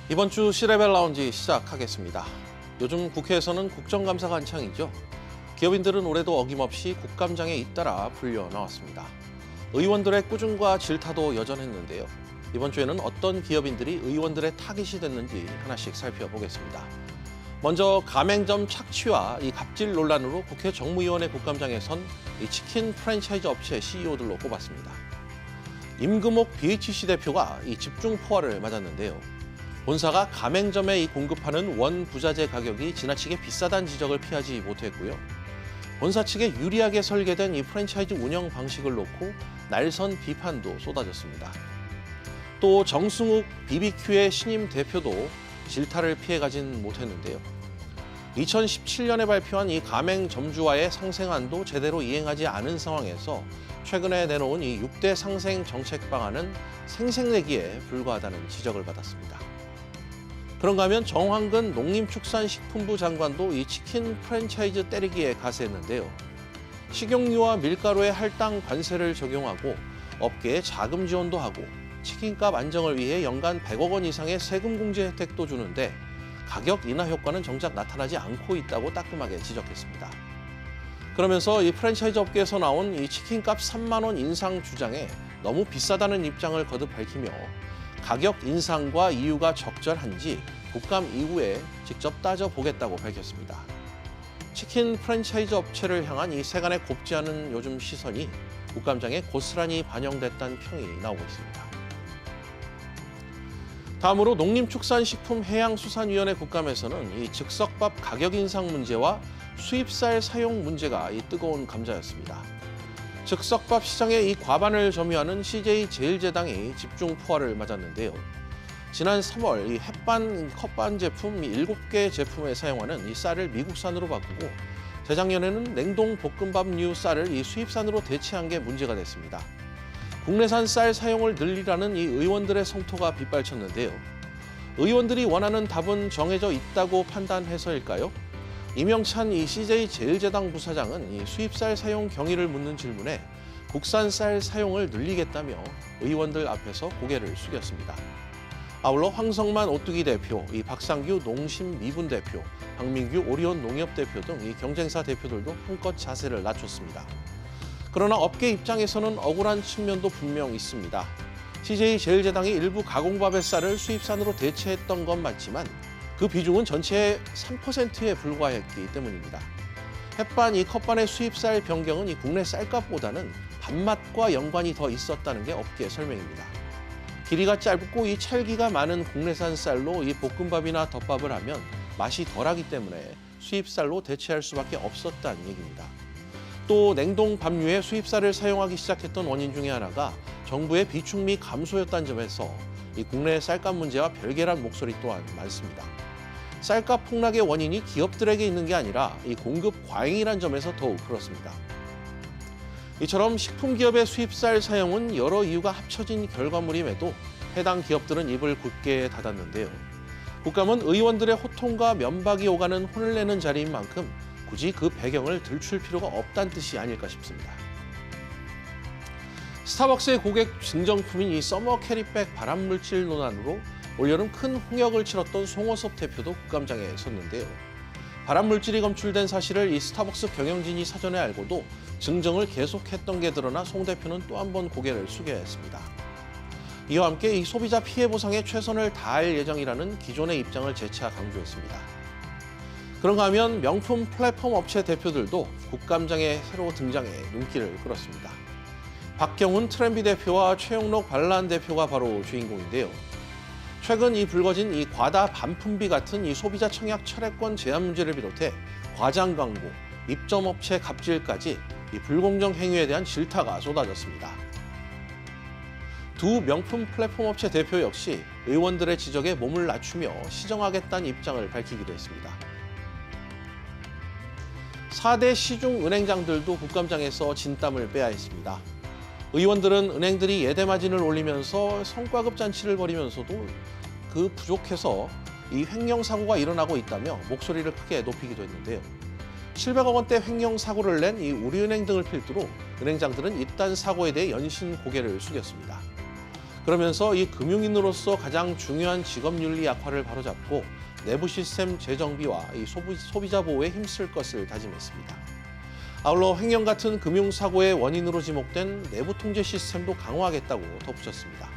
이번 주 C레벨 라운지 시작하겠습니다. 요즘 국회에서는 국정감사가 한창이죠. 기업인들은 올해도 어김없이 국감장에 잇따라 불려 나왔습니다. 의원들의 꾸중과 질타도 여전했는데요. 이번 주에는 어떤 기업인들이 의원들의 타깃이 됐는지 하나씩 살펴보겠습니다. 먼저 가맹점 착취와 이 갑질 논란으로 국회 정무위원회 국감장에 선 이 치킨 프랜차이즈 업체 CEO들로 꼽았습니다. 임금옥 BHC 대표가 이 집중 포화를 맞았는데요. 본사가 가맹점에 공급하는 원 부자재 가격이 지나치게 비싸다는 지적을 피하지 못했고요. 본사 측에 유리하게 설계된 이 프랜차이즈 운영 방식을 놓고 날선 비판도 쏟아졌습니다. 또 정승욱 BBQ의 신임 대표도 질타를 피해가진 못했는데요. 2017년에 발표한 이 가맹점주와의 상생안도 제대로 이행하지 않은 상황에서 최근에 내놓은 이 6대 상생 정책 방안은 생색내기에 불과하다는 지적을 받았습니다. 그런가 하면 정황근 농림축산식품부 장관도 이 치킨 프랜차이즈 때리기에 가세했는데요. 식용유와 밀가루에 할당 관세를 적용하고 업계에 자금 지원도 하고 치킨값 안정을 위해 연간 100억 원 이상의 세금 공제 혜택도 주는데 가격 인하 효과는 정작 나타나지 않고 있다고 따끔하게 지적했습니다. 그러면서 이 프랜차이즈 업계에서 나온 이 치킨값 3만 원 인상 주장에 너무 비싸다는 입장을 거듭 밝히며 가격 인상과 이유가 적절한지 국감 이후에 직접 따져보겠다고 밝혔습니다. 치킨 프랜차이즈 업체를 향한 이 세간에 곱지 않은 요즘 시선이 국감장에 고스란히 반영됐다는 평이 나오고 있습니다. 다음으로 농림축산식품해양수산위원회 국감에서는 이 즉석밥 가격 인상 문제와 수입쌀 사용 문제가 이 뜨거운 감자였습니다. 즉석밥 시장의 이 과반을 점유하는 CJ제일제당이 집중 포화를 맞았는데요. 지난 3월 이 햇반, 컵반 제품 7개 제품에 사용하는 이 쌀을 미국산으로 바꾸고 재작년에는 냉동 볶음밥류 쌀을 이 수입산으로 대체한 게 문제가 됐습니다. 국내산 쌀 사용을 늘리라는 이 의원들의 성토가 빗발쳤는데요. 의원들이 원하는 답은 정해져 있다고 판단해서일까요? 이명찬 이 CJ제일제당 부사장은 이 수입쌀 사용 경위를 묻는 질문에 국산 쌀 사용을 늘리겠다며 의원들 앞에서 고개를 숙였습니다. 아울러 황성만 오뚜기 대표, 이 박상규 농심미분 대표, 박민규 오리온 농협 대표 등 이 경쟁사 대표들도 한껏 자세를 낮췄습니다. 그러나 업계 입장에서는 억울한 측면도 분명 있습니다. CJ제일제당이 일부 가공밥의 쌀을 수입산으로 대체했던 건 맞지만 그 비중은 전체의 3%에 불과했기 때문입니다. 햇반, 이 컵반의 수입쌀 변경은 이 국내 쌀값보다는 밥맛과 연관이 더 있었다는 게 업계 설명입니다. 길이가 짧고 이 찰기가 많은 국내산 쌀로 이 볶음밥이나 덮밥을 하면 맛이 덜하기 때문에 수입쌀로 대체할 수밖에 없었다는 얘기입니다. 또 냉동 밥류에 수입쌀을 사용하기 시작했던 원인 중에 하나가 정부의 비축미 감소였다는 점에서 이 국내 쌀값 문제와 별개란 목소리 또한 많습니다. 쌀값 폭락의 원인이 기업들에게 있는 게 아니라 이 공급 과잉이란 점에서 더욱 그렇습니다. 이처럼 식품기업의 수입쌀 사용은 여러 이유가 합쳐진 결과물임에도 해당 기업들은 입을 굳게 닫았는데요. 국감은 의원들의 호통과 면박이 오가는 혼을 내는 자리인 만큼 굳이 그 배경을 들출 필요가 없다는 뜻이 아닐까 싶습니다. 스타벅스의 고객 증정품인 이 서머 캐리백 발암물질 논란으로 올여름 큰 홍역을 치렀던 송호섭 대표도 국감장에 섰는데요. 발암물질이 검출된 사실을 이 스타벅스 경영진이 사전에 알고도 증정을 계속했던 게 드러나 송 대표는 또 한 번 고개를 숙여야 했습니다. 이와 함께 이 소비자 피해 보상에 최선을 다할 예정이라는 기존의 입장을 재차 강조했습니다. 그런가 하면 명품 플랫폼 업체 대표들도 국감장에 새로 등장해 눈길을 끌었습니다. 박경훈 트렌비 대표와 최용록 발란 대표가 바로 주인공인데요. 최근 이 불거진 이 과다 반품비 같은 이 소비자 청약 철회권 제한 문제를 비롯해 과장 광고, 입점업체 갑질까지 이 불공정 행위에 대한 질타가 쏟아졌습니다. 두 명품 플랫폼 업체 대표 역시 의원들의 지적에 몸을 낮추며 시정하겠다는 입장을 밝히기도 했습니다. 4대 시중 은행장들도 국감장에서 진땀을 빼야 했습니다. 의원들은 은행들이 예대 마진을 올리면서 성과급 잔치를 벌이면서도 그 부족해서 이 횡령 사고가 일어나고 있다며 목소리를 크게 높이기도 했는데요. 700억 원대 횡령 사고를 낸 이 우리은행 등을 필두로 은행장들은 이딴 사고에 대해 연신 고개를 숙였습니다. 그러면서 이 금융인으로서 가장 중요한 직업윤리 약화를 바로잡고 내부 시스템 재정비와 이 소비자 보호에 힘쓸 것을 다짐했습니다. 아울러 횡령 같은 금융사고의 원인으로 지목된 내부 통제 시스템도 강화하겠다고 덧붙였습니다.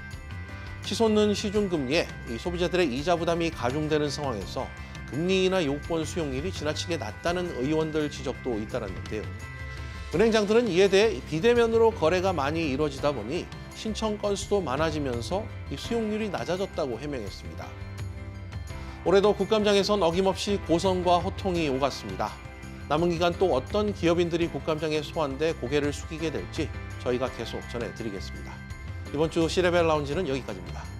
치솟는 시중금리에 이 소비자들의 이자 부담이 가중되는 상황에서 금리나 요건 수용률이 지나치게 낮다는 의원들 지적도 잇따랐는데요. 은행장들은 이에 대해 비대면으로 거래가 많이 이루어지다 보니 신청 건수도 많아지면서 이 수용률이 낮아졌다고 해명했습니다. 올해도 국감장에선 어김없이 고성과 호통이 오갔습니다. 남은 기간 또 어떤 기업인들이 국감장에 소환돼 고개를 숙이게 될지 저희가 계속 전해드리겠습니다. 이번 주 C레벨 라운지는 여기까지입니다.